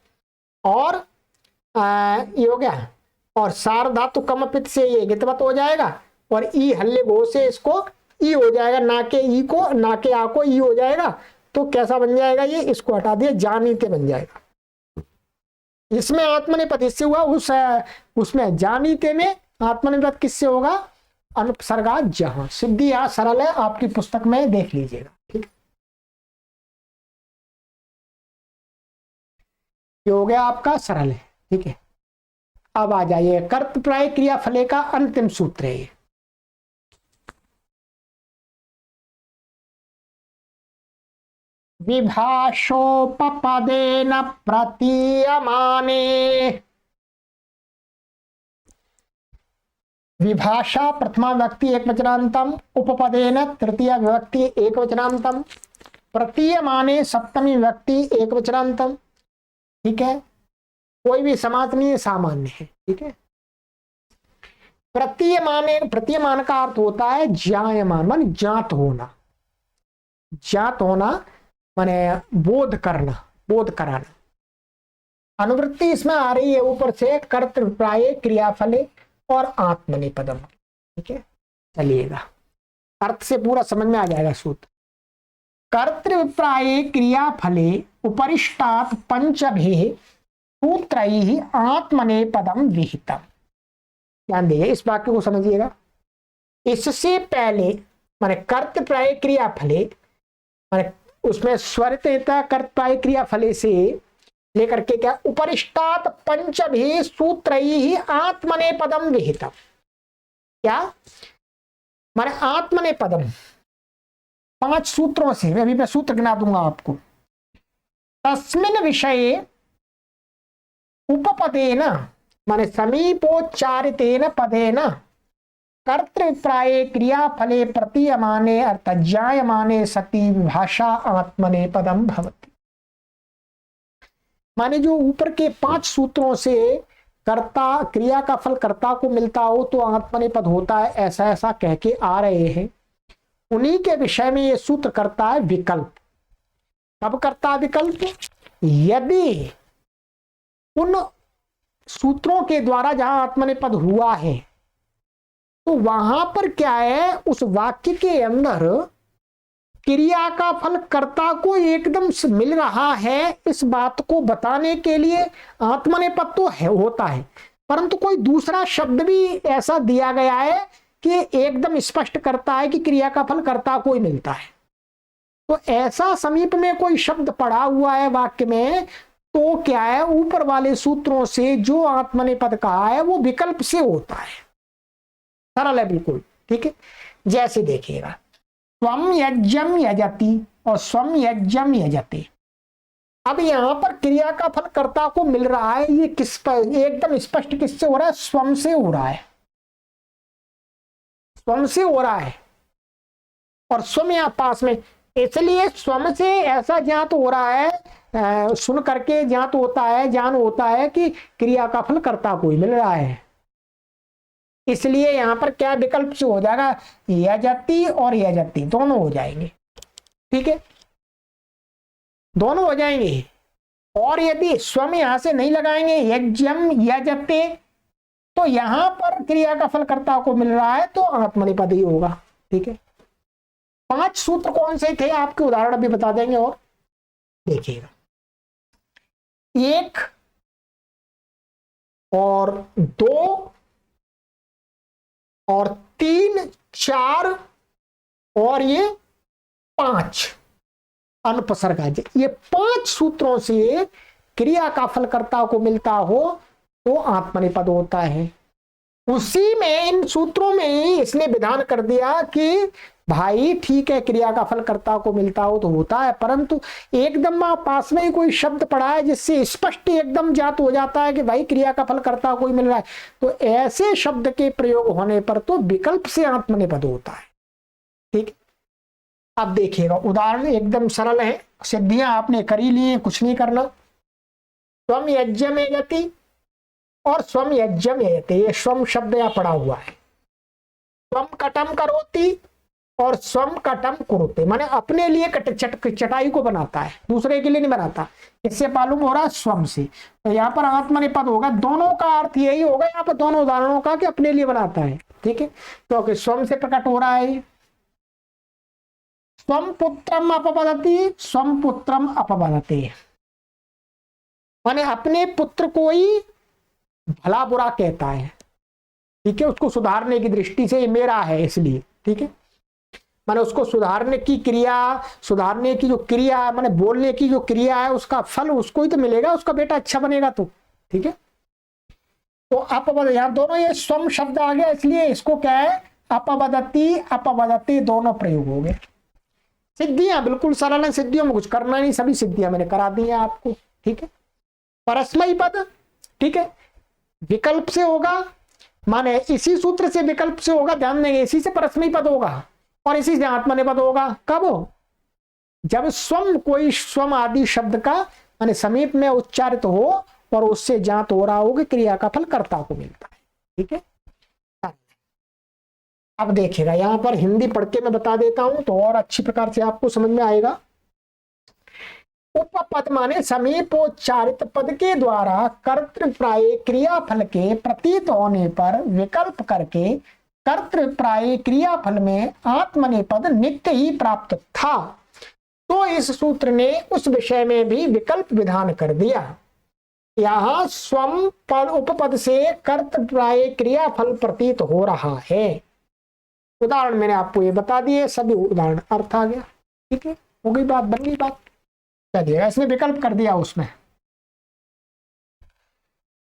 और ये हो गया, और सार धातु कमपित से ये गितवत हो जाएगा, और ई हल्ले गो से इसको ई हो जाएगा, ना के ई को, ना के आ को ई हो जाएगा। तो कैसा बन जाएगा ये, इसको हटा दिया, जानीते बन जाएगा। इसमें आत्मनिपद इससे हुआ, उसमें जानीते में आत्मनिपद किससे होगा, अनुपसर्गा जहां। सिद्धि यहां सरल है, आपकी पुस्तक में देख लीजिएगा, ठीक। ये हो गया आपका सरल है, ठीक है। अब आ जाइए कर्तप्राय क्रिया फले का अंतिम सूत्र है, विभाषोपपदेन प्रतीयमाने। विभाषा प्रथमा व्यक्ति एक वचनांतम, उपपदेन तृतीय विभक्ति एक वचनांतम, प्रतीयमाने सप्तमी व्यक्ति एक वचनांतम, ठीक है। कोई भी समास नहीं है, सामान्य है, ठीक है। प्रतीयमाने, प्रतीयमान का अर्थ होता है ज्ञायमान, मान ज्ञात होना, ज्ञात होना माने बोध करना, बोध कराना। अनुवृत्ति इसमें आ रही है ऊपर से कर्तृप्राय क्रियाफले और आत्मनेपदम, ठीक है। चलिएगा अर्थ से पूरा समझ में आ जाएगा सूत्र। कर्तृप्राय क्रियाफले उपरिष्टात् पंचभे सूत्रैहि आत्मनेपदम विहितम। ध्यान दीजिए, इस वाक्य को समझिएगा। इससे पहले माने कर्तृप्राय क्रियाफले, माने उसमें स्वरित कर्तृप्राय क्रियाफले से लेकर के क्या, उपरिष्टात् पंचभे सूत्रैहि आत्मनेपदम विहितम। क्या माने आत्मनेपदम, 5 सूत्रों से, अभी मैं सूत्र गिना दूंगा आपको। तस्मिन् विषये उपपदेन माने समीपोच्चारितेन पदेन कर्तृप्राये क्रियाफले प्रतीयमाने अर्थात जायमाने सति विभाषा आत्मनेपदम भवति। माने जो ऊपर के 5 सूत्रों से कर्ता, क्रिया का फल कर्ता को मिलता हो तो आत्मनेपद होता है, ऐसा ऐसा कह के आ रहे हैं। उन्हीं के विषय में ये सूत्र करता है विकल्प। कब करता है विकल्प, यदि उन सूत्रों के द्वारा जहां आत्मनेपद हुआ है तो वहां पर क्या है, उस वाक्य के अंदर क्रिया का फल कर्ता को एकदम से मिल रहा है, इस बात को बताने के लिए आत्मनेपद तो है, होता है, परंतु कोई दूसरा शब्द भी ऐसा दिया गया है कि एकदम स्पष्ट करता है कि क्रिया का फल कर्ता को ही मिलता है। तो ऐसा समीप में कोई शब्द पड़ा हुआ है वाक्य में, तो क्या है, ऊपर वाले सूत्रों से जो आत्मनेपद कहा है वो विकल्प से होता है। सरल है बिल्कुल, ठीक है। जैसे देखिएगा, स्वम यज्ञम यजति और स्वम यज्ञम यजते। अब यहां पर क्रिया का फल कर्ता को मिल रहा है, ये किस पर एकदम स्पष्ट किससे हो रहा है, स्वम से हो रहा है, स्वम से हो रहा है। और स्वम यहां पास में, इसलिए स्वम से ऐसा ज्ञात हो रहा है, सुन करके ज्ञात होता है, ज्ञान होता है कि क्रिया का फल कर्ता को ही मिल रहा है। इसलिए यहां पर क्या विकल्प से हो जाएगा, यजति और यजति दोनों हो जाएंगे। ठीक है, दोनों हो जाएंगे। और यदि स्वम यहां से नहीं लगाएंगे, यज्ञम यजते, तो यहां पर क्रिया का फल कर्ता को मिल रहा है तो आत्मनेपद ही होगा। ठीक है, 5 सूत्र कौन से थे आपके उदाहरण भी बता देंगे और देखिएगा। 1 और 2 और 3 4 और ये 5 अनुपसर्ग, ये 5 सूत्रों से क्रिया का फल कर्ता को मिलता हो तो आत्मनेपद होता है। उसी में इन सूत्रों में ही इसने विधान कर दिया कि भाई ठीक है, क्रिया का फल कर्ता को मिलता हो तो होता है, परंतु एकदम पास में ही कोई शब्द पड़ा है जिससे स्पष्ट एकदम ज्ञात हो जाता है कि भाई क्रिया का फल कर्ता को ही मिल रहा है, तो ऐसे शब्द के प्रयोग होने पर तो विकल्प से आत्मनेपद होता है। ठीक, अब देखिएगा उदाहरण एकदम सरल है, सिद्धियां आपने करी ली है, कुछ नहीं करना। स्वम यज्ञ में यति और स्वम यज्ञ में यति, ये स्वम शब्द यहाँ पड़ा हुआ है। स्वम कटम करोति और स्वम कटम कुरुते, माने अपने लिए चटाई को बनाता है, दूसरे के लिए नहीं बनाता। इससे मालूम हो रहा है स्वम से, तो यहाँ पर आत्मनेपद होगा। दोनों का अर्थ यही होगा यहाँ पर दोनों उदाहरणों का कि अपने लिए बनाता है। ठीक है, तो स्वम से प्रकट हो रहा है। स्वम पुत्रम अपवदति, स्वम पुत्रम अपवदते, माने अपने पुत्र को ही भला बुरा कहता है। ठीक है, उसको सुधारने की दृष्टि से, ये मेरा है इसलिए। ठीक है, माने उसको सुधारने की क्रिया, सुधारने की जो क्रिया है, माने बोलने की जो क्रिया है, उसका फल उसको ही तो मिलेगा, उसका बेटा अच्छा बनेगा तो। ठीक है, तो अपवद, यहां दोनों ये स्वम शब्द आ गया, इसलिए इसको क्या है, अपवदति अपवदति दोनों प्रयोग हो गए। सिद्धियां बिल्कुल सरल है, सिद्धियों में कुछ करना नहीं, सभी सिद्धियां मैंने करा दी है आपको। ठीक है, परस्मयी पद, ठीक है, विकल्प से होगा, माने इसी सूत्र से विकल्प से होगा, ध्यान देंगे, इसी से परस्मयी पद होगा और इसी से आत्मनेपद होगा। कब हो, जब स्वम, कोई स्वम आदि शब्द का माने समीप में उच्चारित हो और उससे ज्ञात हो रहा हो कि क्रिया का फल कर्ता को मिलता है। ठीक है, अब देखिएगा यहां पर हिंदी पढ़ के मैं बता देता हूं तो और अच्छी प्रकार से आपको समझ में आएगा। उपपद माने समीपोच्चारित पद के द्वारा कर्तृप्राय क्रियाफल के प्रतीत होने पर विकल्प करके कर्तृप्राय क्रियाफल में आत्मनेपद नित्य ही प्राप्त था, तो इस सूत्र ने उस विषय में भी विकल्प विधान कर दिया। यहां स्वम पद उपपद से कर्तृप्राय क्रियाफल प्रतीत हो रहा है। उदाहरण मैंने आपको ये बता दिए, सभी उदाहरण अर्थ आ गया। ठीक है, हो गई बात, बन गई बात, चलिए इसने विकल्प कर दिया उसमें।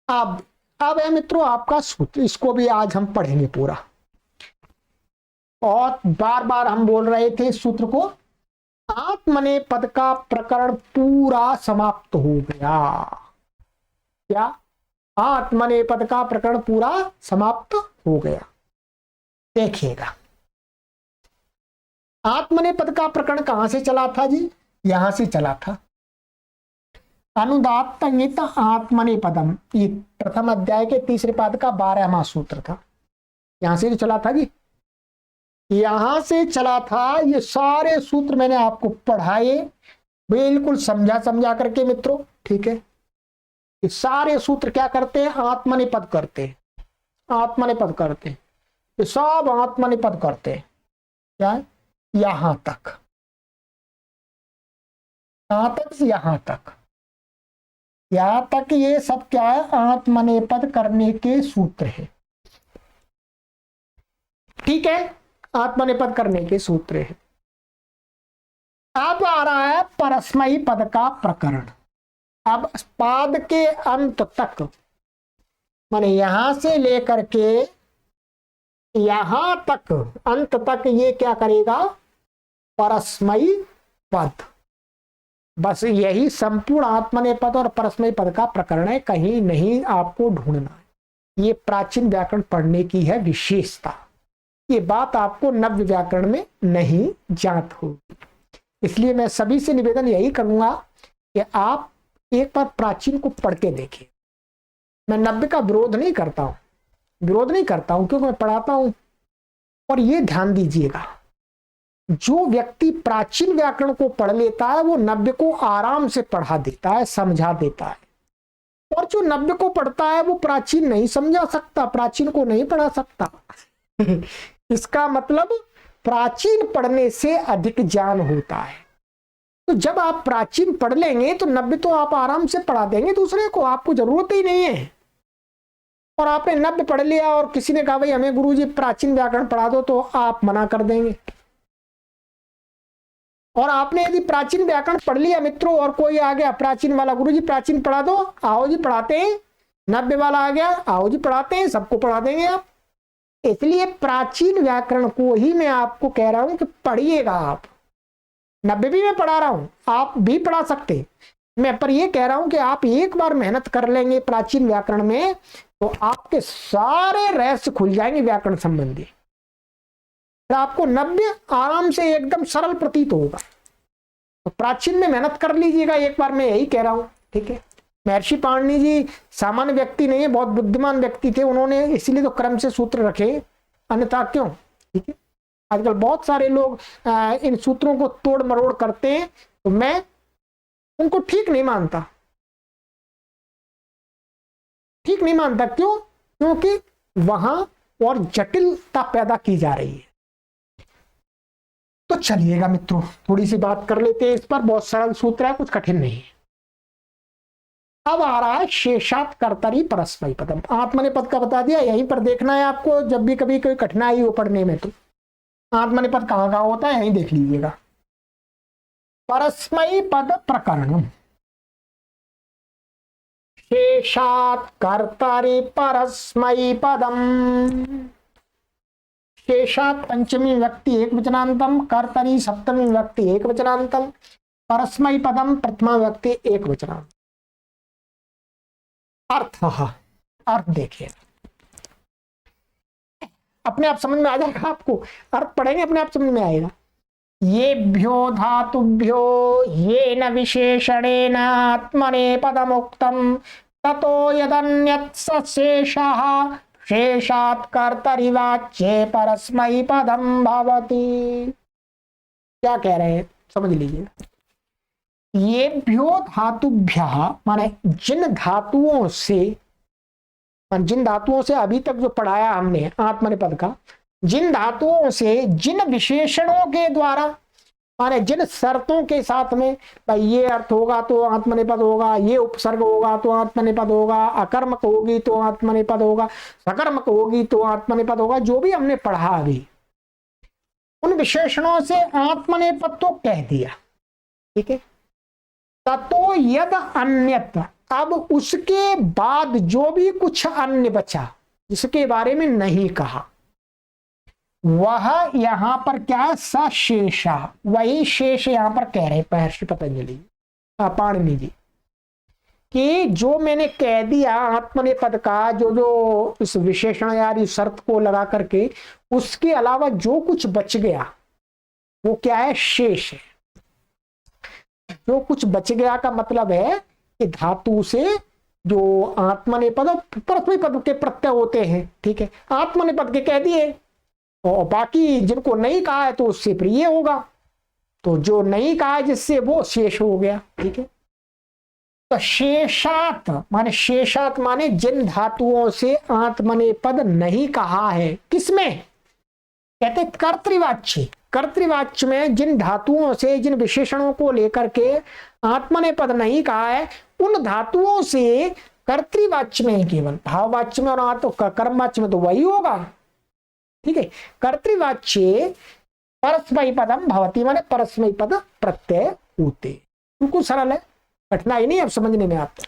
अब है मित्रों आपका सूत्र, इसको भी आज हम पढ़ेंगे पूरा, और बार बार हम बोल रहे थे इस सूत्र को। आत्मनेपद का प्रकरण पूरा समाप्त हो गया। क्या, आत्मनेपद का प्रकरण पूरा समाप्त हो गया। देखिएगा आत्मनेपद का प्रकरण कहां से चला था जी, यहां से चला था। अनुदात्त आत्मनेपदम, ये प्रथम अध्याय के तीसरे पाद का 12वां सूत्र था, यहां से चला था जी, यहां से चला था। ये सारे सूत्र मैंने आपको पढ़ाए, बिल्कुल समझा करके मित्रों। ठीक है, ये सारे सूत्र क्या करते हैं, आत्मनेपद करते हैं, आत्मनेपद करते हैं, ये सब आत्मनेपद करते हैं। क्या है, यहां तक, यहां तक ये सब क्या है, आत्मनेपद करने के सूत्र है। ठीक है, आत्मनेपद करने के सूत्र है। अब आ रहा है परस्मयी पद का प्रकरण। अब पाद के अंत तक, माने यहां से लेकर के यहां तक, अंत तक ये क्या करेगा, परस्मयी पद। बस यही संपूर्ण आत्मनेपद और परस्मयी पद का प्रकरण है, कहीं नहीं आपको ढूंढना है। ये प्राचीन व्याकरण पढ़ने की है विशेषता, ये बात आपको नव्य व्याकरण में नहीं ज्ञात होगी। इसलिए मैं सभी से निवेदन यही करूंगा कि आप एक बार प्राचीन को पढ़ के देखें। मैं नव्य का विरोध नहीं करता हूं, विरोध नहीं करता हूं क्योंकि मैं पढ़ाता हूं। और ये ध्यान दीजिएगा, जो व्यक्ति प्राचीन व्याकरण को पढ़ लेता है वो नव्य को आराम से पढ़ा देता है, समझा देता है। और जो नव्य को पढ़ता है वो प्राचीन नहीं समझा सकता, प्राचीन को नहीं पढ़ा सकता। इसका मतलब प्राचीन पढ़ने से अधिक ज्ञान होता है। तो जब आप प्राचीन पढ़ लेंगे तो नव्य तो आप आराम से पढ़ा देंगे दूसरे को, आपको जरूरत ही नहीं है। और आपने नव्य पढ़ लिया और किसी ने कहा भाई हमें गुरुजी प्राचीन व्याकरण पढ़ा दो, तो आप मना कर देंगे। और आपने यदि प्राचीन व्याकरण पढ़ लिया मित्रों, और कोई आ गया प्राचीन वाला, गुरुजी प्राचीन पढ़ा दो, आओ जी पढ़ाते हैं। नव्य वाला आ गया, आओ जी पढ़ाते हैं, सबको पढ़ा देंगे आप। इसलिए प्राचीन व्याकरण को ही मैं आपको कह रहा हूं कि पढ़िएगा आप। नव्य भी मैं पढ़ा रहा हूं, आप भी पढ़ा सकते, मैं पर ये कह रहा हूं कि आप एक बार मेहनत कर लेंगे प्राचीन व्याकरण में तो आपके सारे रहस्य खुल जाएंगे व्याकरण संबंधी। तो आपको नव्य आराम से एकदम सरल प्रतीत होगा। तो प्राचीन में मेहनत कर लीजिएगा एक बार, मैं यही कह रहा हूं, ठीक है। महर्षि पाणिनि जी सामान्य व्यक्ति नहीं है, बहुत बुद्धिमान व्यक्ति थे, उन्होंने इसीलिए तो क्रम से सूत्र रखे, अन्यथा क्यों, ठीक है। आजकल बहुत सारे लोग इन सूत्रों को तोड़ मरोड़ करते हैं, तो मैं उनको ठीक नहीं मानता, ठीक नहीं मानता। क्यों? क्योंकि वहां और जटिलता पैदा की जा रही है। तो चलिएगा मित्रों, थोड़ी सी बात कर लेते हैं इस पर, बहुत सरल सूत्र है, कुछ कठिन नहीं है। अब आ रहा है शेषात कर्तरी परस्मै पदम। आत्मनेपद का बता दिया, यहीं पर देखना है आपको, जब भी कभी कोई कठिनाई हो पढ़ने में तो आत्मनेपद कहां कहां होता है यहीं देख लीजिएगा। परस्मै पद प्रकरणम शेषात कर्तरि परस्मै पदम। शेषात पंचमी व्यक्ति एक वचनांतम, कर्तरि सप्तमी व्यक्ति एक वचनांतम, परस्मै पदम प्रथमा व्यक्ति एक वचनांतम। अर्थ देखिए, अपने आप समझ में आ जाएगा आपको, अर्थ पढ़ेंगे अपने आप समझ में आएगा। येभ्यो धातुभ्यो येन विशेषणेन आत्मनेपदमुक्तम ततो यदन्यत् शेषः शेषात् कर्तरि वाच्ये परस्मै पदम भवति। क्या कह रहे हैं समझ लीजिए। येभ्यो धातुभ्यः माने जिन धातुओं से, जिन धातुओं से अभी तक जो पढ़ाया हमने आत्मनेपद का, जिन धातुओं से जिन विशेषणों के द्वारा, माने जिन शर्तों के साथ में, भाई ये अर्थ होगा तो आत्मनेपद होगा, ये उपसर्ग होगा तो आत्मनेपद होगा, अकर्मक होगी तो आत्मनेपद होगा, सकर्मक होगी तो आत्मनेपद होगा, जो भी हमने पढ़ा अभी, उन विशेषणों से आत्मनेपद तो कह दिया, ठीक है। ततो यद अन्यत, अब उसके बाद जो भी कुछ अन्य बचा जिसके बारे में नहीं कहा, वह यहां पर क्या है, सशेषा, वही शेष यहां पर कह रहे महर्षि पतंजलि पाणिनि जी कि जो मैंने कह दिया आत्मनेपद का, जो जो इस विशेषण यानी शर्त को लगा करके, उसके अलावा जो कुछ बच गया वो क्या है, शेष है। जो कुछ बच गया का मतलब है कि धातु से जो आत्मनेपद और परस्मै पद के प्रत्यय होते हैं, ठीक है, आत्मनेपद के कह दिए, और बाकी जिनको नहीं कहा है तो उससे प्रिय होगा, तो जो नहीं कहा है जिससे वो शेष हो गया, ठीक है। तो शेषात माने जिन धातुओं से आत्मनेपद नहीं कहा है, किसमें कहते कर्तृवाच्य, कर्तृवाच्य में जिन धातुओं से, जिन विशेषणों को लेकर के आत्मनेपद नहीं कहा है, उन धातुओं से कर्तृवाच्य में केवल, भाववाच्य में और तो कर्मवाच्य में तो वही होगा, ठीक है। कर्तृवाच्य परस्मै पदम भवति माने परस्मै पद प्रत्यय होते, बिल्कुल सरल है, कठिनाई नहीं अब समझने में आपको।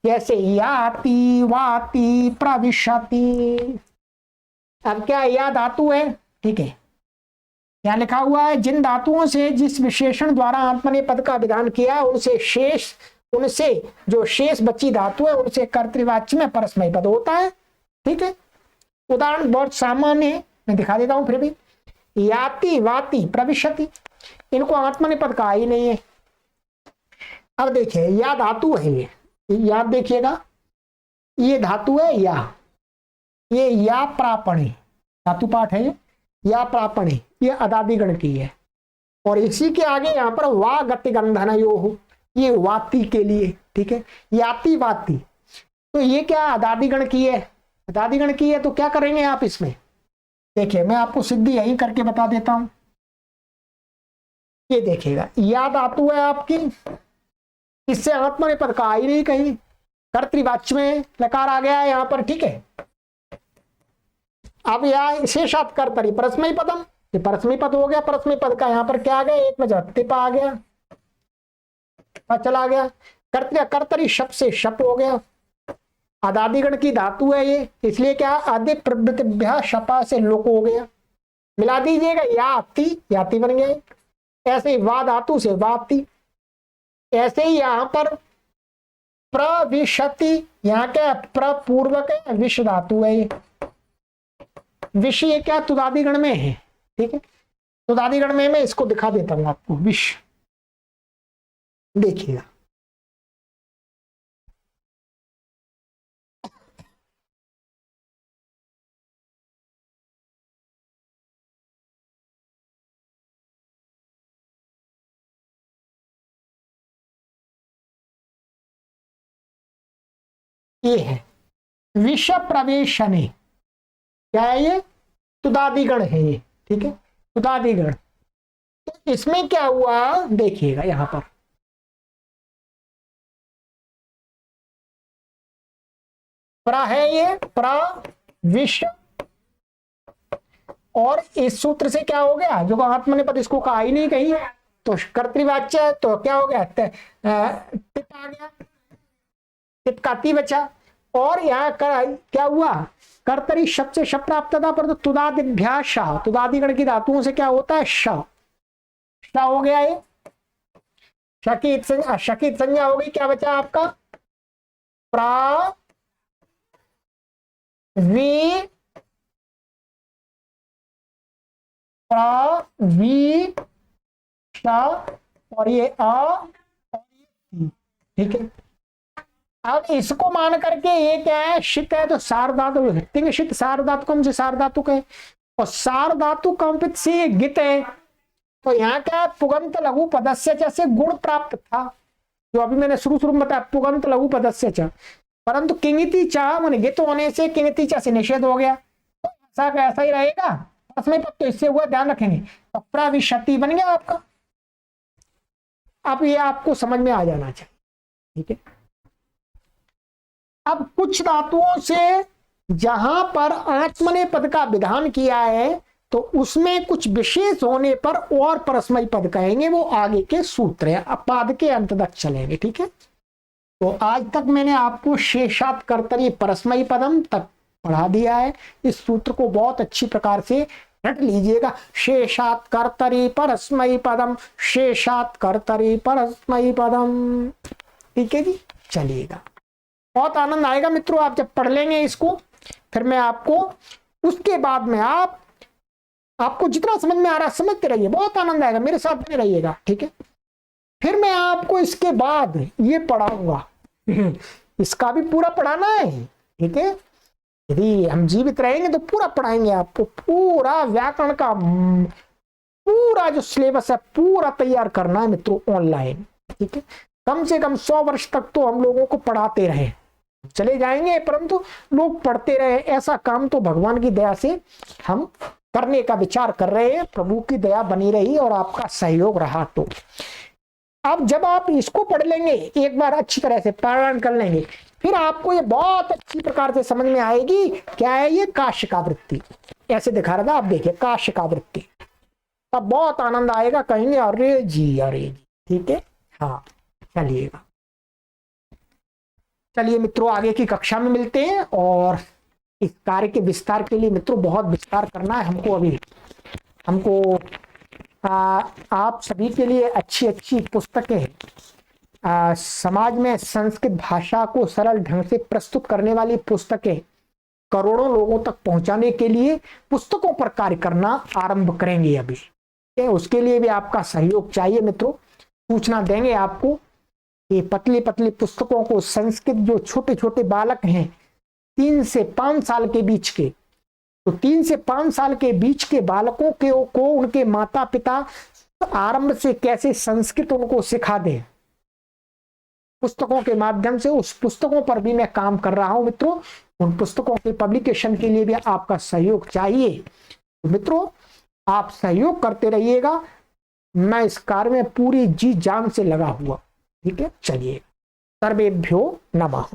जैसे याति वाति प्रविशति, अब क्या या धातु है, ठीक है, क्या लिखा हुआ है, जिन धातुओं से जिस विशेषण द्वारा आत्मनेपद का विधान किया उनसे शेष, उनसे जो शेष बची धातु है उनसे कर्तृवाच्य में परस्मै पद होता है, ठीक है। उदाहरण बहुत सामान्य है, मैं दिखा देता हूं फिर भी। याति वाति प्रविशति, इनको आत्मनेपद कहा ही नहीं है। अब देखिए या धातु है, ये याद देखिएगा, ये धातु है या, ये या प्रापणे धातु पाठ है, या प्रापणे ये अदादिगण की है। और इसी के आगे यहाँ पर वा गति गंधनयो हो, ये वाती के लिए, ठीक है, याति वाती, तो ये क्या अदादिगण की है, अदादिगण की है। तो क्या करेंगे आप इसमें, देखिए मैं आपको सिद्धि यही करके बता देता हूं। ये देखिएगा या धातु है आपकी, इससे आत्मनेपद का आई नहीं कहीं, कर्तृवाच्य में लकार आ गया है यहां पर, ठीक है। अब यह शेषात कर्तरी परस्मय पदम, ये परस्मय पद हो गया, परस्मय पद का यहां पर क्या आ गया, एक में टिप आ गया, चला गया, कर्तरी शप से शप हो गया, अदादिगण की धातु है ये, इसलिए क्या आदि प्रवृत्तिभ्यः शपा से लोक हो गया, मिला दीजिएगा याति, याति बन गया। ऐसे ही वा धातु से वाति, ऐसे ही यहां पर प्रविशति, यहाँ क्या प्रपूर्वक है, विष धातु है ये, विष ये क्या तुदादिगण में है, ठीक है, तुदादिगण में मैं इसको दिखा देता हूं आपको, विष देखिएगा, ये है विष प्रवेशने, क्या है ये, तुदादिगण है ये, ठीक है, तुदादिगण। तो इसमें क्या हुआ देखिएगा, यहां पर प्रा है ये, प्रा विष, और इस सूत्र से क्या हो गया, जो आत्मनेपद इसको कहा ही नहीं कहीं, तो कर्तृवाच्य है, तो क्या हो गया, टिप आ गया, टिप का ती बचा। और यहाँ क्या हुआ, कर्तरी शब्द से शब्द प्राप्त था, पर तो तुदादिभ्या शाह, तुदादिगण की धातुओं से क्या होता है, श, श हो गया ये, शकीत संज्ञा, शकीत संज्ञा हो गई, क्या बचा आपका, प्रा वी, प्रा वी शा, और ये अ, और ये, ठीक है। अब इसको मान करके ये क्या है, शित है, तो सार धातु, शित सार धातु कम से सार धातु कहे, और सार धातु कंपित से ये गित है, तो यहाँ क्या है, पुगंत लघु पदस्य च से गुण प्राप्त था, जो अभी मैंने शुरू में बताया, पुगंत लघु पदस्य च, परंतु किंगिति चा मैंने गित होने से किंगिति चा से निषेध हो गया, तो ऐसा का ऐसा ही रहेगा, परस्मय पद तो इससे हुआ, ध्यान रखेंगे, तो प्रविशति बन गया आपका। अब ये आपको समझ में आ जाना चाहिए, ठीक है। अब कुछ धातुओं से जहां पर आत्मनेपद का विधान किया है, तो उसमें कुछ विशेष होने पर और परस्मय पद कहेंगे, वो आगे के सूत्र है, पाद के अंत तक चलेंगे, ठीक है। तो आज तक मैंने आपको शेषात कर्तरी परस्मय पदम तक पढ़ा दिया है, इस सूत्र को बहुत अच्छी प्रकार से रट लीजिएगा, शेषात कर्तरी परस्मय पदम, शेषात कर्तरी परस्मय पदम, ठीक है जी। चलिएगा, बहुत आनंद आएगा मित्रों आप जब पढ़ लेंगे इसको, फिर मैं आपको उसके बाद में आपको जितना समझ में आ रहा है समझते रहिए, बहुत आनंद आएगा, मेरे साथ बने रहिएगा, ठीक है। फिर मैं आपको इसके बाद ये पढ़ाऊंगा, इसका भी पूरा पढ़ाना है, ठीक है। यदि हम जीवित रहेंगे तो पूरा पढ़ाएंगे आपको, पूरा व्याकरण का पूरा जो सिलेबस है पूरा तैयार करना है मित्रों ऑनलाइन, ठीक है। कम से कम 100 वर्ष तक तो हम लोगों को पढ़ाते रहे, चले जाएंगे परंतु लोग पढ़ते रहे, ऐसा काम तो भगवान की दया से हम करने का विचार कर रहे हैं, प्रभु की दया बनी रही और आपका सहयोग रहा। तो अब जब आप इसको पढ़ लेंगे, एक बार अच्छी तरह से पारायण कर लेंगे, फिर आपको ये बहुत अच्छी प्रकार से समझ में आएगी, क्या है ये, काशिका वृत्ति, ऐसे दिखा रहा था, आप देखिए काशिका वृत्ति, तब बहुत आनंद आएगा, कहेंगे अरे जी, ठीक है। हाँ चलिएगा, चलिए मित्रों आगे की कक्षा में मिलते हैं, और इस कार्य के विस्तार के लिए मित्रों बहुत विस्तार करना है हमको, अभी हमको आप सभी के लिए अच्छी अच्छी पुस्तकें, समाज में संस्कृत भाषा को सरल ढंग से प्रस्तुत करने वाली पुस्तकें करोड़ों लोगों तक पहुंचाने के लिए पुस्तकों पर कार्य करना आरंभ करेंगे अभी, उसके लिए भी आपका सहयोग चाहिए मित्रों। सूचना देंगे आपको कि पतली पतली पुस्तकों को, संस्कृत जो छोटे छोटे बालक हैं 3 से 5 साल के बीच के, तो 3 से 5 साल के बीच के बालकों के को उनके माता पिता आरंभ से कैसे संस्कृत उनको सिखा दें, पुस्तकों के माध्यम से। उस पुस्तकों पर भी मैं काम कर रहा हूं मित्रों। उन पुस्तकों के पब्लिकेशन के लिए भी आपका सहयोग चाहिए। तो मित्रों, आप सहयोग करते रहिएगा, मैं इस कार्य में पूरी जी जान से लगा हुआ। ठीक है, चलिए, सर्वेभ्यो नमः।